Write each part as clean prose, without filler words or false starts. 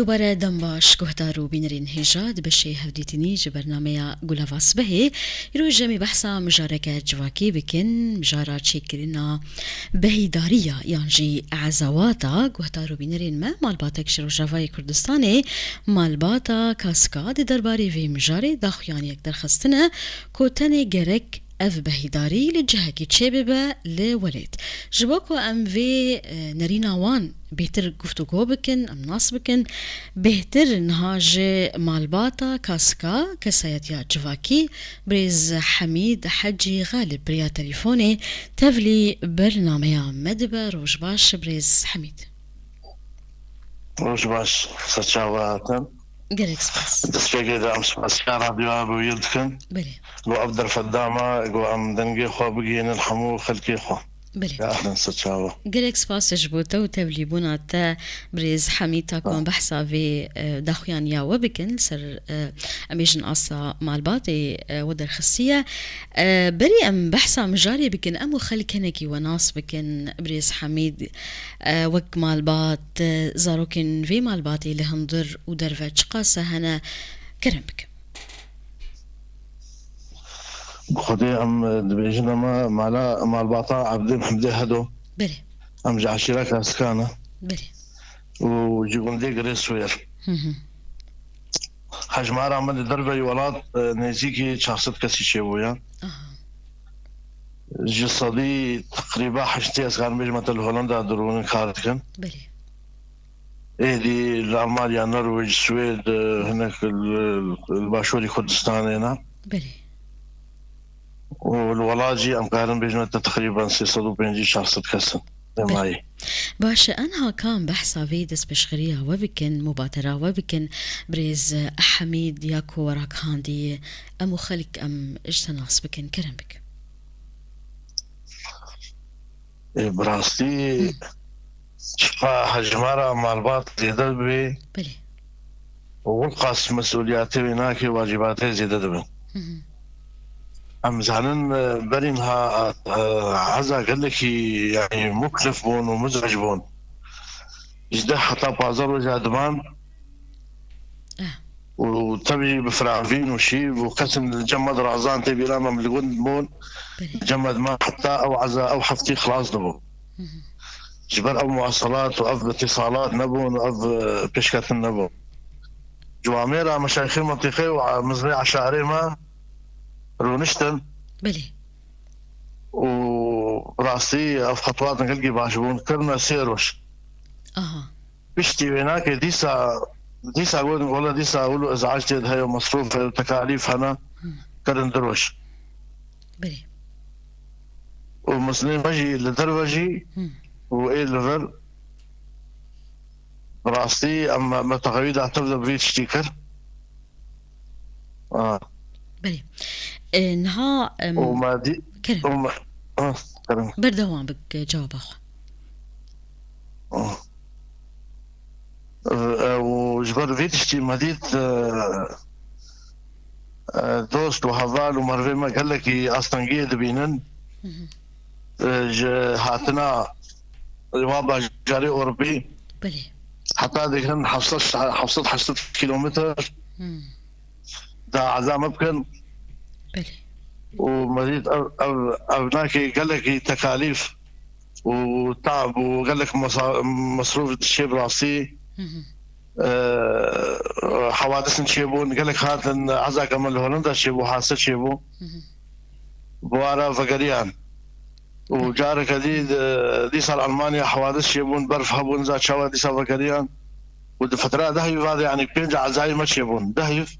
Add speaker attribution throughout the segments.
Speaker 1: دوباره دم باش گهدارو بینرین هجاد بشه هفدیتینی جه برنامه گلاواس بهی رو جمی بحثا مجارکه جواکی بکن مجارا چی کرنا بهیداریا یعنی عزواتا گهدارو بینرین ما مالباتک شروع جوای کردستانه مالباتا کاسکاد درباری وی مجاری داخیان یک درخستنه کوتن گرک اف بهیداری لجهکی چه ببه لولید جواکو ام وی نرینا وان بهتر گفتگو بکن ام ناس بکن بهتر نهاج مالباتا کاسکا کسایتیا جواکی بريز حميد حجي غالب بريا تليفوني تفلي برنامج مدبة روش باش بريز حميد
Speaker 2: روش باش ساتشاواتن
Speaker 1: قالك سباس
Speaker 2: دسبيقي دا ام سباس يا راديو بويلدكن
Speaker 1: بلي
Speaker 2: لو ابدر فدامة لو ام دنقي خو بقي نلحمو خلقي خو
Speaker 1: بلي
Speaker 2: يا اهلا ساتشاوا
Speaker 1: قالك سباس جبوتا وتبلي بوناتا بريز حميد تاكون بحثا في داخيان يا وبكن سر اميجن اصا مالباتي ودر خصية بري ام بحثا مجاري بكن امو خلكنكي وناس بكن بريز حميد وك مالبات زاروكن في مالباتي لهندر ودرفج قاسة هنا كرمك
Speaker 2: خدي ام دبيجنا ما مالا مالباطا عبد محمد هدو
Speaker 1: بلي
Speaker 2: ام جعشيرك اسكانه
Speaker 1: بلي
Speaker 2: وجيقون دي قريس وير حجمارا من دربي ولاد نيزيكي شخصت كسي شيبويا جسدي تقريبا حشتي اسكان بيجمة الهولندا درون كارتكن
Speaker 1: بلي
Speaker 2: ايه دي الألمانيا النرويج السويد هناك الباشوري كردستان هنا
Speaker 1: بلي
Speaker 2: والولاجي ام قارن بيجمة تقريبا 650 شخص كسن معي
Speaker 1: باشا أنها كان بحثا فيدس بشغرية وبكن مبادرة وبكن بريز حميد ياكو وراك هاندي أمو خلق أم اجتناس بكن كرم بك
Speaker 2: براستي شفا حجمارا مالبات زيادة بي
Speaker 1: بلي
Speaker 2: وقاس مسؤولياتي هناك واجباتي زيادة بي ام زعلن برينها عزا قال لك يعني مكلف بون ومزعج بون جدا حتى بازار وجادمان وتبي بفرعفين وشي وقسم الجمد رعزان تبي لما ملقون بون جمد ما حتى او عزا او حفتي خلاص نبو جبر او مواصلات واف اتصالات نبون واف بشكات نبو جواميرا مشايخ منطقي ومزرعة شعري ما رونشتن
Speaker 1: بلي
Speaker 2: وراسي اف خطوات نقلقي باشبون كرنا سيروش بشتي هناك ديسا اقول والله ديسا اقول ازعجت هاي مصروف تكاليف هنا كرن دروش
Speaker 1: بلي
Speaker 2: ومسلمين بجي لدربجي وايه لفر راسي اما ما تغيد اعتبر بريد شتيكر
Speaker 1: بلي انها
Speaker 2: وما دي
Speaker 1: كرم
Speaker 2: كرم
Speaker 1: بردوان بك جواب اخو
Speaker 2: وجبر فيتشتي مديت دوست وهفال ومرفي ما قال لك اصلا قيد بينن هاتنا الوابا جاري اوروبي
Speaker 1: بلي
Speaker 2: حتى ذيك حفصت كيلومتر دا عزام ممكن
Speaker 1: بلي
Speaker 2: ومديت ابناكي قال لك تكاليف وتعب وقال لك مصروف الشيء براسي حوادث نشيبون قال لك هات عزاك من هولندا شيبو حاسه شيبو بوارا فقريان وجارك دي صار المانيا حوادث شيبون برف هبون ذات شوا دي صار فقريان والفترة دهيف هذا يعني بينج عزاي ما شيبون دهيف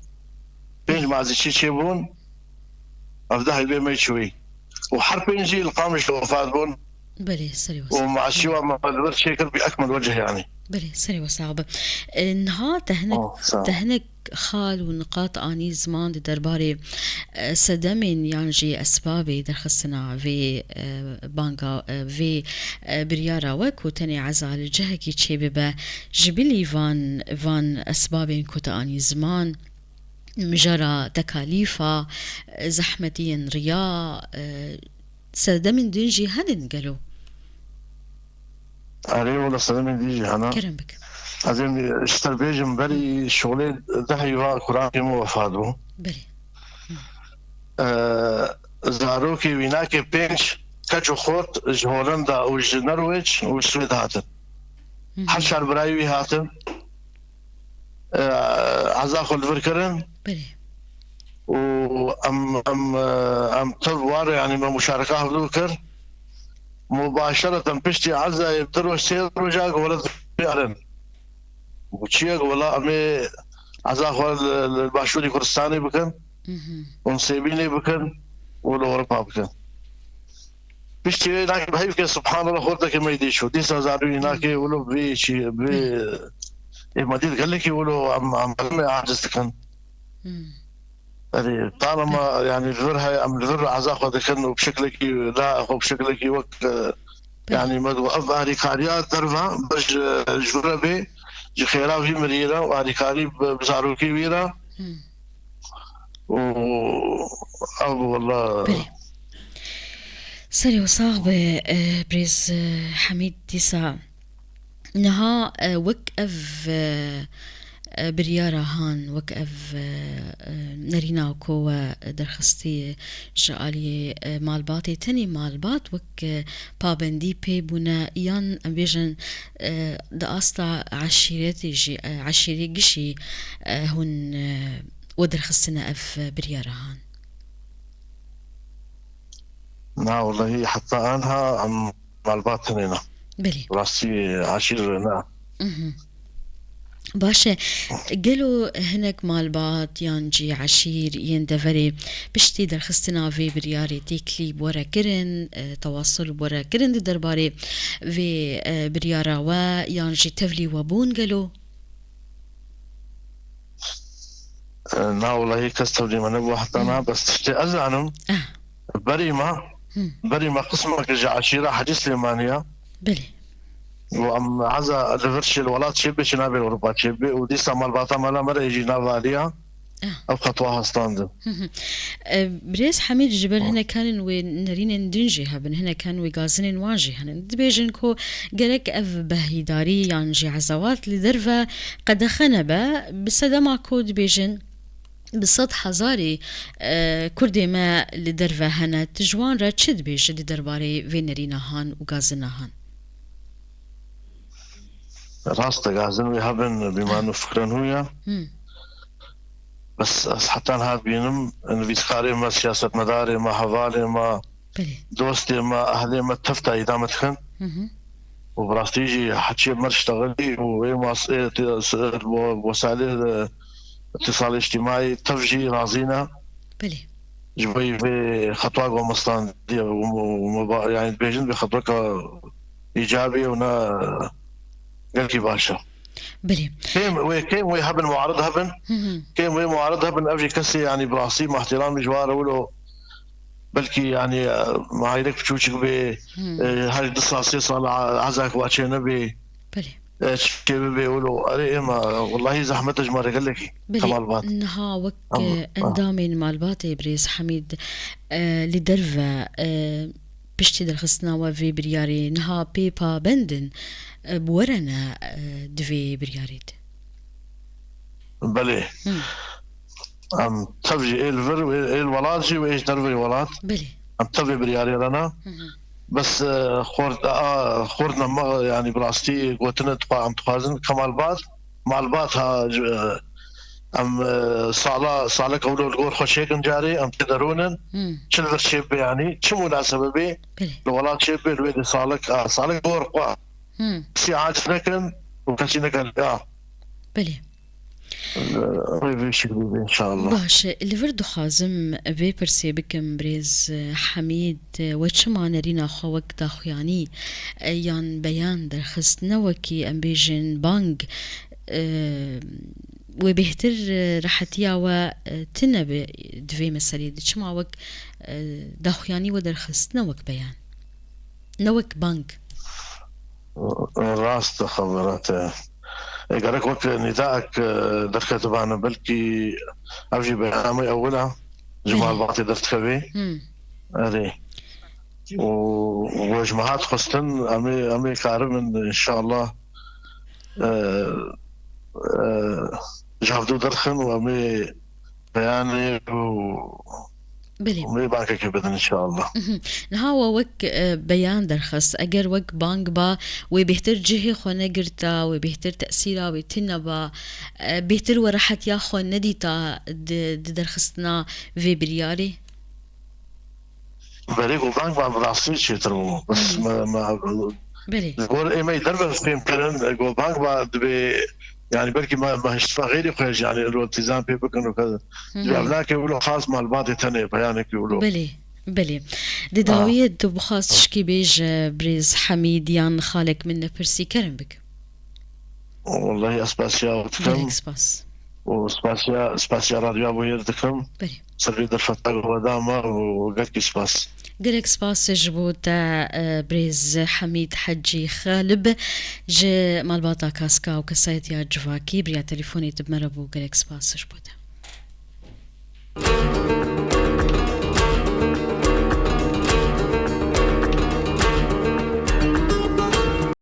Speaker 2: بينج مع زي شيبون افدهي بي ما يشوي وحرب بينجي القامش وفات بون
Speaker 1: بلي سري
Speaker 2: ومع الشيوع ما بدر شيكر باكمل وجه يعني
Speaker 1: بلي سري وصعب انها تهنك خال ونقاط اني زمان درباري سدمين يعني جي اسبابي درخصنا في بانكا في بريارا وكو تاني عزا الجهكي تشي ببا جبلي فان اسبابين كوتا اني زمان مجرى تكاليفا زحمتين رياء سدمين دنجي هنن قالوا
Speaker 2: عليه ولا سلام ديجي هنا
Speaker 1: كرم بك
Speaker 2: ازم اشتر بيجم بري شغلي دهيوا قران مو وفادو
Speaker 1: بله
Speaker 2: زاروكي ويناكي بينش كاتشو خوت هولندا والنرويج والسويد هاتن حشر برايوي هاتن عزاخو الفركرن
Speaker 1: بله
Speaker 2: ام تبوار يعني ما مشاركة ذكر مباشرة بشتي عزا يبترو السير وجاك ولا ذكرن وشيك ولا امي عزاخو الباشوري كردستاني بكن ونسيبيني بكن ولا أوروبا بكن بشتي هناك بهيك سبحان الله خورتك ما يديشو دي سازارو هناك ولو بشي ما دي قال لك ولو ام عاجز كان يعني طالما يعني الفرها ام الفر عزاخو ذكرنا بشكلك لا اخو بشكلك وقت يعني مدو افاري كاريات درفا برج جربي جخيرا في مريرا واريكاري بزاروكي ويرا و ابو والله
Speaker 1: سري وصاغب بريز حميد ديسا نها وكأف بريارة هان وكأف نرينا وكو درخستي جالي مالباتي تاني مالبات وك بابندي بي بنا يان امبيجن دا استا عشيري قشي هون ودرخستنا اف بريارة هان
Speaker 2: نا والله حتى انها عم مالبات هنا
Speaker 1: بلي
Speaker 2: راسي عشير هنا
Speaker 1: باشا قالوا هناك مالبات يانجي عشير يندفري بشتي درخستنا في برياري تيكلي بورا كرن تواصل بورا كرن دي درباري في بريارا ويانجي تفلي وبون قالوا
Speaker 2: نا والله كستولي من ابو حتى انا بس تشتي ازعنم بريمة قسمك جا عشيرة حديث سليمانية
Speaker 1: بلي
Speaker 2: وام عزا لفرش الولاد شبه شنابي اوروبا شبه ودي سامال باتا مالا مرة يجي نافاليا او خطوها ستاند
Speaker 1: بريس حميد جبل هنا كان ونرين ندنجي هبن هنا كان وغازن واجي هنا دبيجن كو قالك اف بهيداري يانجي عزوات لدرفة قد خنبه بسدما كود بيجن بصد حزاري كردي ما لدرفة هنا تجوان را تشد بيج لدرباري فينرينا هان وغازنا هان
Speaker 2: راستا غازن ويهبن بما انه فكرن هويا بس حتى هذا بينم انه بيسخاري ما سياسة مداري ما حوالي ما دوستي ما اهلي ما تفتا اذا متخن وبراستيجي حتشي مرشتغلي وما وسائل اتصال اجتماعي تفجي رازينا
Speaker 1: بلي
Speaker 2: جبي في خطوة ومصطان دي يعني بيجن بخطوة إيجابي ونا قلقي باشا
Speaker 1: بلي
Speaker 2: كيم ويهبن معارض هبن كيم وي معارض هبن أفجي كسي يعني براسي مع احترامي جواره ولو بلكي يعني ما هيدك بتشوشك ب هاي دصة صال عزاك واتشينا ب
Speaker 1: بلي
Speaker 2: شباب بيقولوا أري ما والله زحمة جمارة قال لك كمال بات
Speaker 1: نها وك اندامين مالباتي بريس حميد لدرفة بشتي درخصنا وفي برياري نها بيبا بندن بورنا دفي برياريد
Speaker 2: بلي ام تفجي الفر الولاد وايش دربي ولاد
Speaker 1: بلي
Speaker 2: ام تفجي برياري لنا بس خورنا ما يعني براستي قوتنا تقع ام تخازن كمال بات مال بات ها ام صاله قولوا الغور خوشيكن جاري ام تدرونن شنو الشيب يعني شو مناسبه بي الولاد شيب الويد صالك صالك غور قوا سي عاجز نكن وكشي نكن
Speaker 1: بلي
Speaker 2: ان شاء الله
Speaker 1: باش اللي فردو خازم بيبرسي بكم بريز حميد وشما نرينا خوك داخياني يان بيان درخست نوكي ام بيجن بانك وبهتر رحتيا وتنب دفي مسالي دشما وك داخياني ودرخست نوك بيان نوك بانك
Speaker 2: راست خبرات قالك وقت نداءك دركة تبعنا بلكي أبجي بيامي أولها جمال بعطي درت خبي هذه وجماعات خستن أمي كارم إن شاء الله جافدو درخن ومي بياني
Speaker 1: بلي
Speaker 2: ومي باكا كبدن إن شاء الله.
Speaker 1: نهاوا وك بيان درخص أجر وك بانك با وبيهتر جهي خو نجرتا وبيهتر تأثيرا ويتنبا بيهتر ورحت يا خو نديتا درخصنا في برياري
Speaker 2: بريق وبانك ما براسي شيترو بس ما
Speaker 1: بلي
Speaker 2: نقول إيه ما يدرب فيهم كلام نقول بانك ما دبي يعني بلكي ما هشتفى غيري خوش يعني الالتزام في بكن وكذا دبي أبناك يقولوا خاص مع الباطي تاني بيانك يقولوا
Speaker 1: بلي بلي دداوية دبخاص شكي بيج بريز حميد يان خالك من برسي كرم بك
Speaker 2: والله اسباسيا
Speaker 1: بلك
Speaker 2: وتكم
Speaker 1: سباس
Speaker 2: وسباسيا راديو ابو يردكم
Speaker 1: بلي
Speaker 2: سريد الفتاق وداما وقلت سباس
Speaker 1: قلك سباس جبوتا بريز حميد حجي خالب جي مالباطا كاسكا وكسايت يا جواكي بريا تليفوني تبمربو قلك سباس جبوتا